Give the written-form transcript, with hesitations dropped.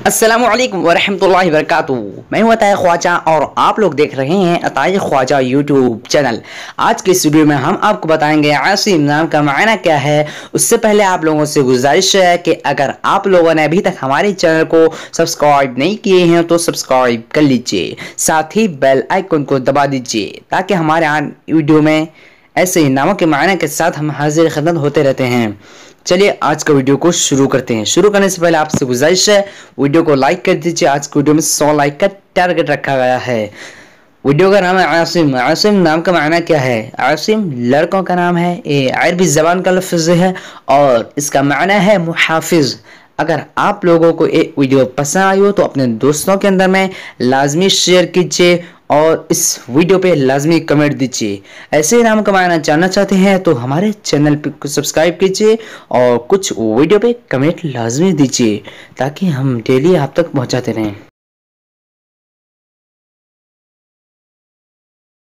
अस्सलामुअलैकुम वरहमतुल्लाहि वबरकातुहू। मैं हूं अताए ख्वाजा और आप लोग देख रहे हैं अताए ख्वाजा यूट्यूब चैनल। आज के इस वीडियो में हम आपको बताएंगे आसिम नाम का मायना क्या है। उससे पहले आप लोगों से गुजारिश है कि अगर आप लोगों ने अभी तक हमारे चैनल को सब्सक्राइब नहीं किए हैं तो सब्सक्राइब कर लीजिए, साथ ही बेल आइकन को दबा दीजिए ताकि हमारे वीडियो में ऐसे ही नामों के मायने के साथ हम हाजिर खिदमत होते रहते हैं। चलिए आज का वीडियो को शुरू करते हैं। शुरू करने से पहले आपसे गुजारिश है वीडियो को लाइक कर दीजिए। आज की वीडियो में 100 लाइक का टारगेट रखा गया है। वीडियो का नाम है आसिम। आसिम नाम का मायना क्या है? आसिम लड़कों का नाम है, ये अरबी ज़बान का लफ्ज़ है और इसका मायना है मुहाफिज। अगर आप लोगों को ये वीडियो पसंद आई हो तो अपने दोस्तों के अंदर में लाजमी शेयर कीजिए और इस वीडियो पे लाजमी कमेंट दीजिए। ऐसे नाम का मायना जानना चाहते हैं तो हमारे चैनल पे सब्सक्राइब कीजिए और कुछ वीडियो पे कमेंट लाजमी दीजिए ताकि हम डेली आप तक पहुंचाते रहें।